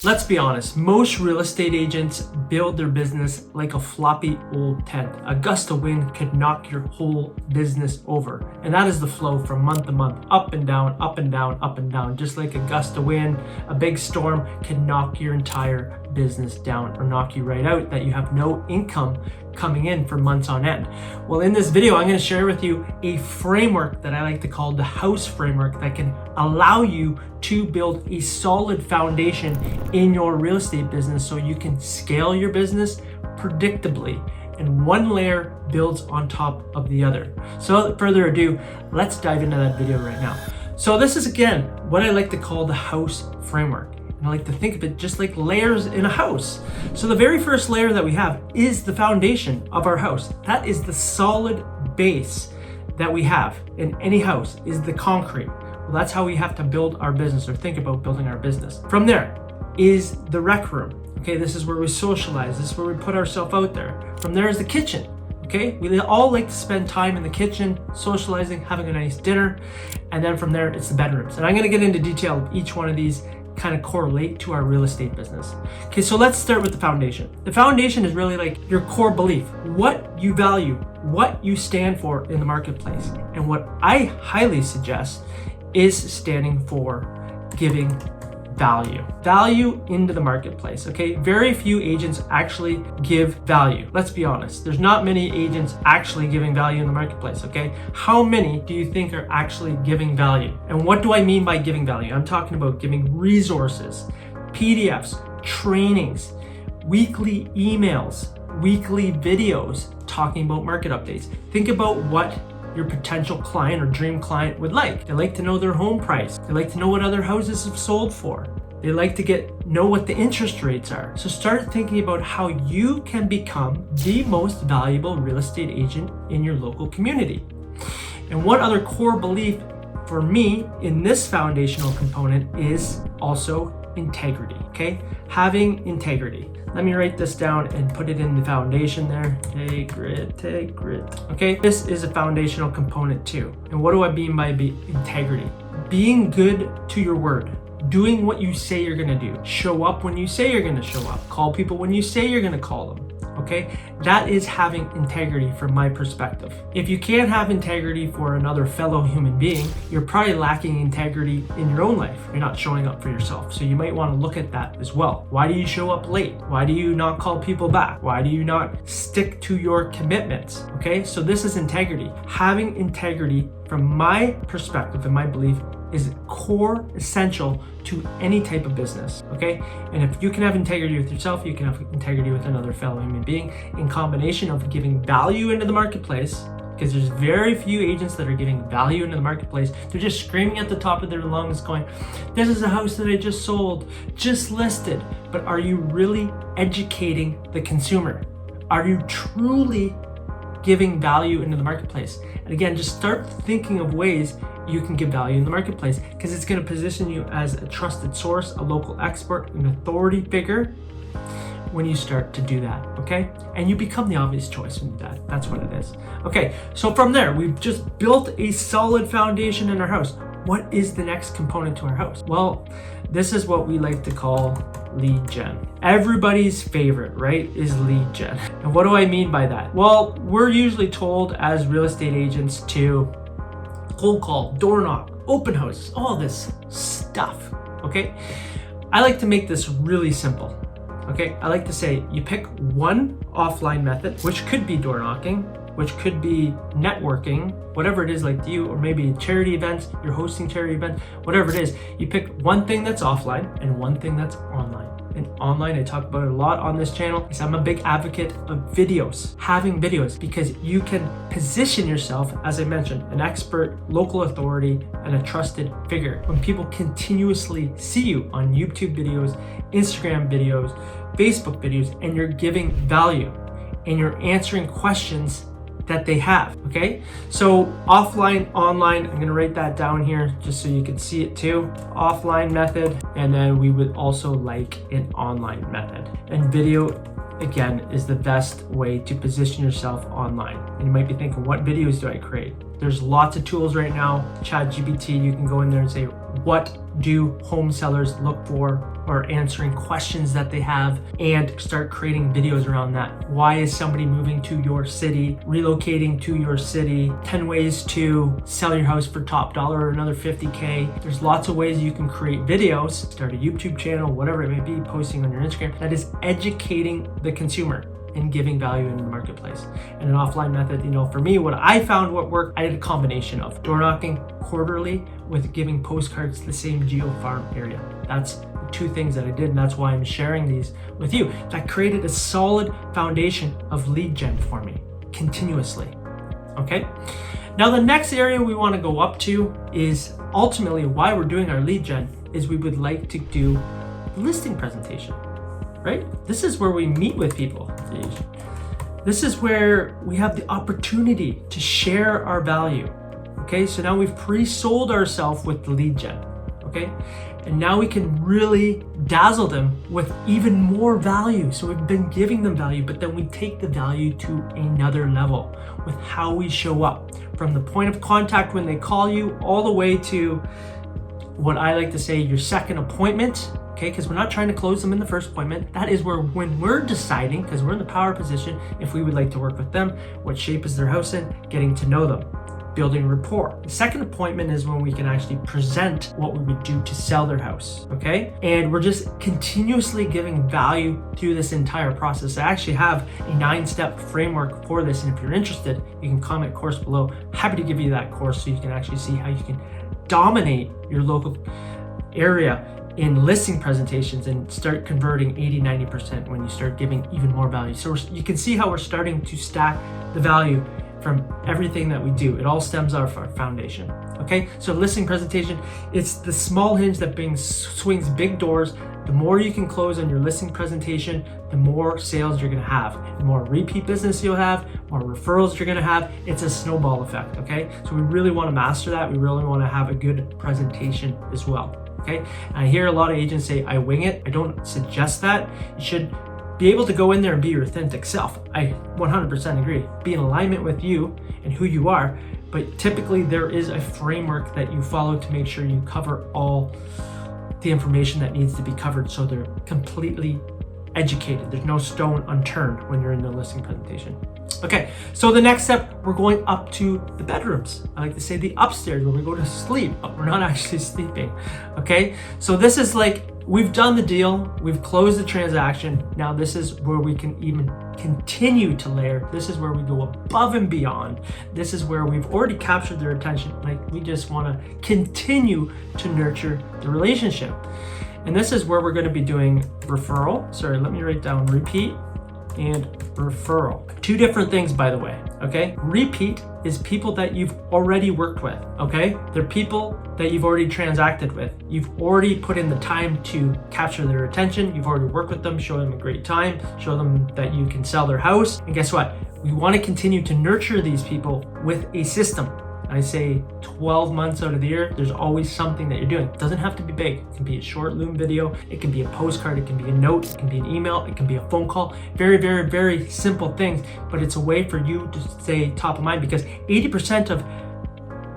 Let's be honest, most real estate agents build their business like a floppy old tent. A gust of wind could knock your whole business over. And that is the flow from month to month, up and down, up and down, up and down. Just like a gust of wind, a big storm can knock your entire business down or knock you right out, that you have no income coming in for months on end. Well, in this video, I'm going to share with you a framework that I like to call the house framework that can allow you to build a solid foundation in your real estate business so you can scale your business predictably, and one layer builds on top of the other. So without further ado, let's dive into that video right now. So this is, again, what I like to call the house framework. I like to think of it just like layers in a house. So the very first layer that we have is the foundation of our house. That is the solid base that we have in any house, is the concrete. Well, that's how we have to build our business, or think about building our business. From there is the rec room. Okay, this is where we socialize. This is where we put ourselves out there. From there is the kitchen. Okay, we all like to spend time in the kitchen, socializing, having a nice dinner. And then from there, it's the bedrooms. And I'm gonna get into detail of each one of these kind of correlate to our real estate business. Okay, so let's start with the foundation. The foundation is really like your core belief, what you value, what you stand for in the marketplace. And what I highly suggest is standing for giving value into the marketplace. Okay, very few agents actually give value. Let's be honest, there's not many agents actually giving value in the marketplace. Okay, how many do you think are actually giving value? And what do I mean by giving value? I'm talking about giving resources, PDFs, trainings, weekly emails, weekly videos talking about market updates. Think about what your potential client or dream client would like. They like to know their home price. They like to know what other houses have sold for. They like to know what the interest rates are. So start thinking about how you can become the most valuable real estate agent in your local community. And one other core belief for me in this foundational component is also integrity, okay? Having integrity. Let me write this down and put it in the foundation there. Integrity. Okay, this is a foundational component too. And what do I mean by integrity? Being good to your word. Doing what you say you're gonna do. Show up when you say you're gonna show up. Call people when you say you're gonna call them. Okay, that is having integrity from my perspective. If you can't have integrity for another fellow human being, you're probably lacking integrity in your own life. You're not showing up for yourself. So you might want to look at that as well. Why do you show up late? Why do you not call people back? Why do you not stick to your commitments? Okay, so this is integrity. Having integrity from my perspective and my belief is core essential to any type of business, okay? And if you can have integrity with yourself, you can have integrity with another fellow human being, in combination of giving value into the marketplace, because there's very few agents that are giving value into the marketplace. They're just screaming at the top of their lungs going, this is a house that I just sold, just listed. But are you really educating the consumer? Are you truly giving value into the marketplace? And again, just start thinking of ways you can give value in the marketplace, because it's going to position you as a trusted source, a local expert, an authority figure when you start to do that, okay? And you become the obvious choice when you do that. That's what it is. Okay, so from there, we've just built a solid foundation in our house. What is the next component to our house? Well, this is what we like to call lead gen. Everybody's favorite, right, is lead gen. And what do I mean by that? Well, we're usually told as real estate agents to cold call, door knock, open house, all this stuff, okay? I like to make this really simple, okay? I like to say you pick one offline method, which could be door knocking, which could be networking, whatever it is like to you, or maybe charity events, you're hosting charity events, whatever it is, you pick one thing that's offline and one thing that's online. And online, I talk about it a lot on this channel, because I'm a big advocate of videos, having videos, because you can position yourself, as I mentioned, an expert, local authority, and a trusted figure. When people continuously see you on YouTube videos, Instagram videos, Facebook videos, and you're giving value and you're answering questions that they have, okay? So offline, online, I'm gonna write that down here just so you can see it too. Offline method, and then we would also like an online method. And video, again, is the best way to position yourself online. And you might be thinking, what videos do I create? There's lots of tools right now. ChatGPT, you can go in there and say, what do home sellers look for, or answering questions that they have, and start creating videos around that. Why is somebody moving to your city, relocating to your city, 10 ways to sell your house for top dollar or another 50K. There's lots of ways you can create videos, start a YouTube channel, whatever it may be, posting on your Instagram, that is educating the consumer and giving value in the marketplace. And an offline method, for me, what I found what worked, I did a combination of door knocking quarterly with giving postcards to the same geo farm area. That's the two things that I did, and that's why I'm sharing these with you. That created a solid foundation of lead gen for me continuously. Okay? Now the next area we want to go up to is ultimately why we're doing our lead gen is we would like to do listing presentation. Right? This is where we meet with people. This is where we have the opportunity to share our value. Okay, so now we've pre-sold ourselves with the lead gen. Okay, and now we can really dazzle them with even more value. So we've been giving them value, but then we take the value to another level with how we show up, from the point of contact when they call you all the way to what I like to say, your second appointment. Okay, because we're not trying to close them in the first appointment. That is where, when we're deciding, because we're in the power position, if we would like to work with them, what shape is their house in, getting to know them, building rapport. The second appointment is when we can actually present what we would do to sell their house, okay? And we're just continuously giving value through this entire process. I actually have a 9-step framework for this, and if you're interested, you can comment course below. Happy to give you that course so you can actually see how you can dominate your local area in listing presentations and start converting 80-90% when you start giving even more value. So you can see how we're starting to stack the value from everything that we do. It all stems out of our foundation. Okay, so listing presentation, it's the small hinge that swings big doors. The more you can close on your listing presentation, the more sales you're gonna have, the more repeat business you'll have, more referrals you're gonna have. It's a snowball effect, okay? So we really wanna master that. We really wanna have a good presentation as well. Okay, and I hear a lot of agents say, I wing it. I don't suggest that. You should be able to go in there and be your authentic self. I 100% agree. Be in alignment with you and who you are, but typically there is a framework that you follow to make sure you cover all the information that needs to be covered so they're completely educated. There's no stone unturned when you're in the listing presentation. Okay, so the next step, we're going up to the bedrooms. I like to say the upstairs where we go to sleep, but we're not actually sleeping. Okay, so this is like, we've done the deal, we've closed the transaction. Now this is where we can even continue to layer. This is where we go above and beyond. This is where we've already captured their attention. Like, we just want to continue to nurture the relationship. And this is where we're going to be doing referral. Sorry, let me write down repeat and referral. Two different things, by the way, okay? Repeat is people that you've already worked with, okay? They're people that you've already transacted with. You've already put in the time to capture their attention. You've already worked with them, show them a great time, show them that you can sell their house. And guess what? We want to continue to nurture these people with a system. I say 12 months out of the year, there's always something that you're doing. It doesn't have to be big. It can be a short Loom video. It can be a postcard. It can be a note. It can be an email. It can be a phone call. Very, very, very simple things, but it's a way for you to stay top of mind, because 80% of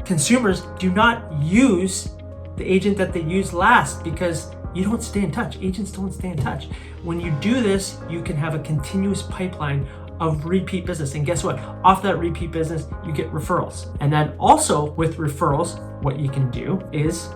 consumers do not use the agent that they use last because you don't stay in touch. Agents don't stay in touch. When you do this, you can have a continuous pipeline of repeat business. And guess what? Off that repeat business, you get referrals. And then also with referrals, what you can do is,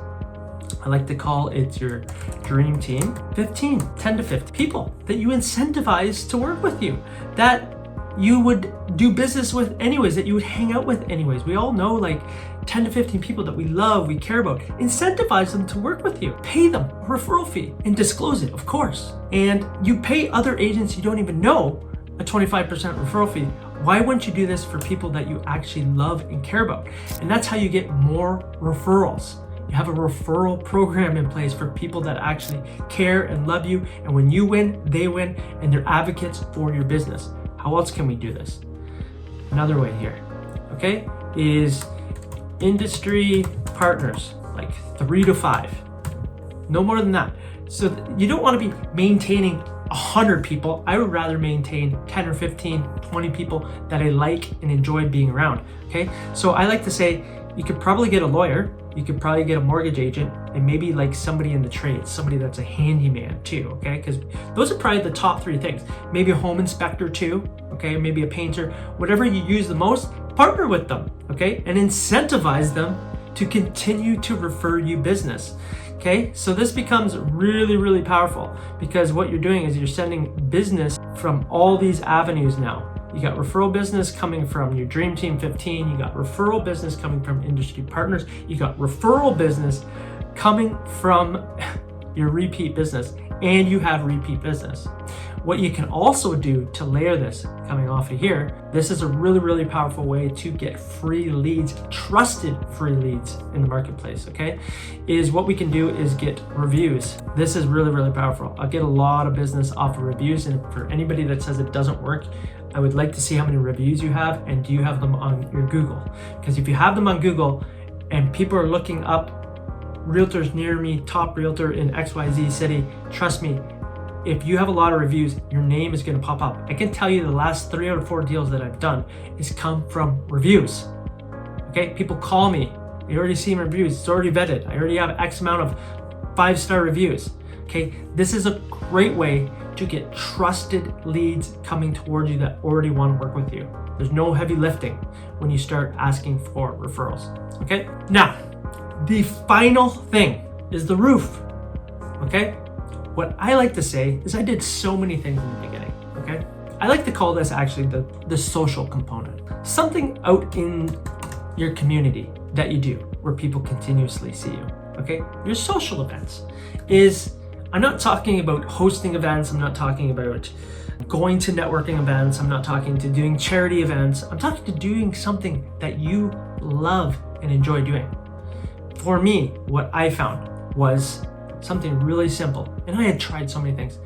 I like to call it your dream team, 10 to 15 people that you incentivize to work with you, that you would do business with anyways, that you would hang out with anyways. We all know like 10 to 15 people that we love, we care about. Incentivize them to work with you. Pay them a referral fee and disclose it, of course. And you pay other agents you don't even know a 25% referral fee. Why wouldn't you do this for people that you actually love and care about? And that's how you get more referrals. You have a referral program in place for people that actually care and love you. And when you win, they win, and they're advocates for your business. How else can we do this? Another way here, okay, is industry partners, like 3 to 5. No more than that. So you don't want to be maintaining 100 people. I would rather maintain 10 or 15, 20 people that I like and enjoy being around, okay? So I like to say You could probably get a lawyer, you could probably get a mortgage agent, and maybe like somebody in the trades, somebody that's a handyman too, okay? Because those are probably the top 3 things. Maybe a home inspector too, okay? Maybe a painter, whatever you use the most, partner with them, okay? And incentivize them to continue to refer you business. Okay, so this becomes really, really powerful because what you're doing is you're sending business from all these avenues now. You got referral business coming from your Dream Team 15, you got referral business coming from industry partners, you got referral business coming from your repeat business, and you have repeat business. What you can also do to layer this coming off of here, this is a really, really powerful way to get free leads, trusted free leads in the marketplace, okay? Is what we can do is get reviews. This is really, really powerful. I'll get a lot of business off of reviews, and for anybody that says it doesn't work, I would like to see how many reviews you have, and do you have them on your Google? Because if you have them on Google and people are looking up realtors near me, top realtor in XYZ city, trust me, if you have a lot of reviews, your name is going to pop up. I can tell you the last 3 out of 4 deals that I've done is come from reviews. Okay, people call me. They already see my reviews. It's already vetted. I already have X amount of 5-star reviews. Okay, this is a great way to get trusted leads coming towards you that already want to work with you. There's no heavy lifting when you start asking for referrals. Okay, now the final thing is the roof. Okay. What I like to say is I did so many things in the beginning, okay? I like to call this actually the social component. Something out in your community that you do where people continuously see you, okay? Your social events is, I'm not talking about hosting events, I'm not talking about going to networking events, I'm not talking to doing charity events, I'm talking to doing something that you love and enjoy doing. For me, what I found was something really simple, and I had tried so many things.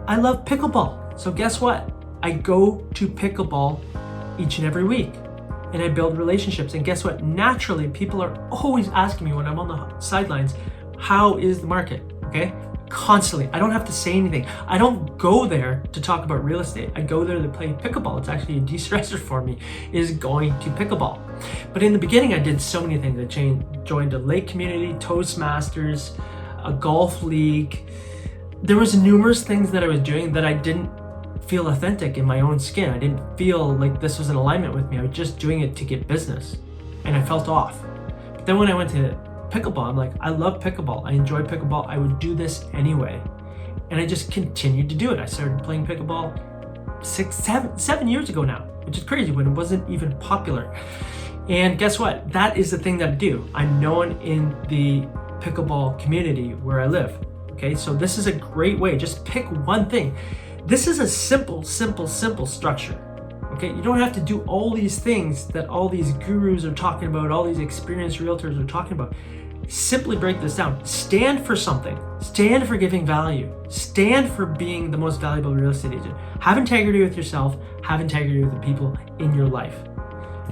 I love pickleball, so guess what? I go to pickleball each and every week, and I build relationships, and guess what? Naturally, people are always asking me when I'm on the sidelines, how is the market, okay? Constantly, I don't have to say anything. I don't go there to talk about real estate. I go there to play pickleball. It's actually a de-stressor for me, is going to pickleball. But in the beginning, I did so many things. I joined a lake community, Toastmasters, a golf league. There was numerous things that I was doing that I didn't feel authentic in my own skin. I didn't feel like this was in alignment with me. I was just doing it to get business, and I felt off. But then when I went to pickleball, I'm like, I love pickleball. I enjoy pickleball. I would do this anyway. And I just continued to do it. I started playing pickleball 7 years ago now, which is crazy when it wasn't even popular. And guess what? That is the thing that I do. I'm known in the pickleball community where I live. Okay, so this is a great way. Just pick one thing. This is a simple structure. Okay, you don't have to do all these things that all these gurus are talking about, all these experienced realtors are talking about. Simply break this down. Stand for something. Stand for giving value. Stand for being the most valuable real estate agent. Have integrity with yourself. Have integrity with the people in your life.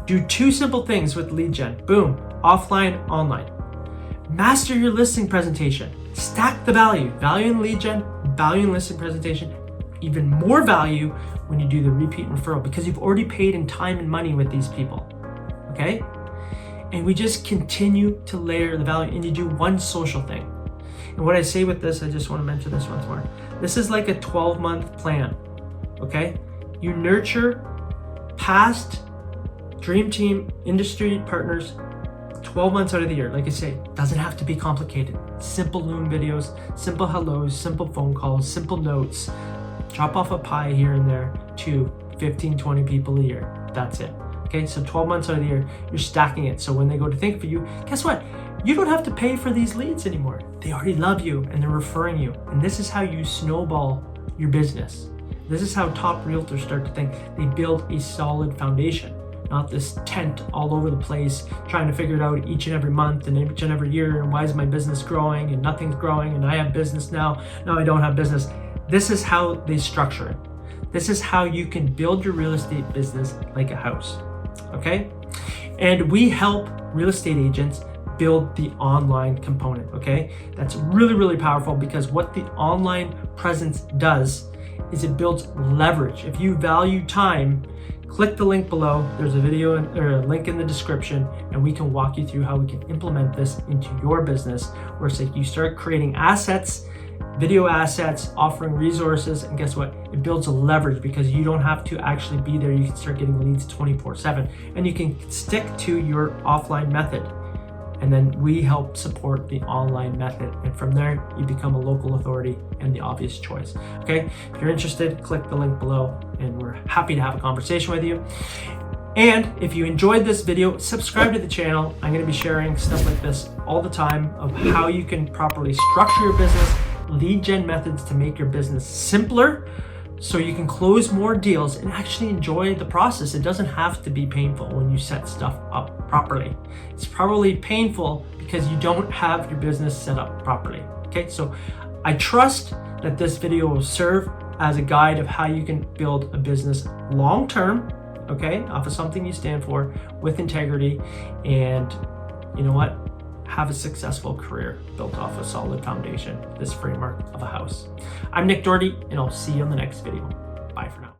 Do 2 simple things with lead gen. Boom. Offline, online. Master your listing presentation. Stack the value. Value in lead gen, value in listing presentation. Even more value when you do the repeat referral because you've already paid in time and money with these people. Okay? And we just continue to layer the value, and you do one social thing. And what I say with this, I just want to mention this once more. This is like a 12-month plan. Okay? You nurture past Dream Team industry partners 12 months out of the year. Like I say, doesn't have to be complicated. Simple Loom videos, simple hellos, simple phone calls, simple notes. Drop off a pie here and there to 15, 20 people a year. That's it. Okay, so 12 months out of the year, you're stacking it. So when they go to think for you, guess what? You don't have to pay for these leads anymore. They already love you and they're referring you. And this is how you snowball your business. This is how top realtors start to think. They build a solid foundation. Not this tent all over the place, trying to figure it out each and every month and each and every year, and why is my business growing and nothing's growing, and I have business now I don't have business. This is how they structure it. This is how you can build your real estate business like a house, okay? And we help real estate agents build the online component, okay? That's really, really powerful because what the online presence does is it builds leverage. If you value time, click the link below. There's a video or a link in the description, and we can walk you through how we can implement this into your business, where it's like you start creating assets, video assets, offering resources, and guess what? It builds a leverage because you don't have to actually be there. You can start getting leads 24/7, and you can stick to your offline method. And then we help support the online method. And from there, you become a local authority and the obvious choice. Okay, if you're interested, click the link below and we're happy to have a conversation with you. And if you enjoyed this video, subscribe to the channel. I'm going to be sharing stuff like this all the time of how you can properly structure your business, lead gen methods to make your business simpler, so you can close more deals and actually enjoy the process. It doesn't have to be painful when you set stuff up properly. It's probably painful because you don't have your business set up properly. Okay, so I trust that this video will serve as a guide of how you can build a business long-term, okay, off of something you stand for with integrity, and you know what? Have a successful career built off a solid foundation, this framework of a house. I'm Nick Doherty, and I'll see you on the next video. Bye for now.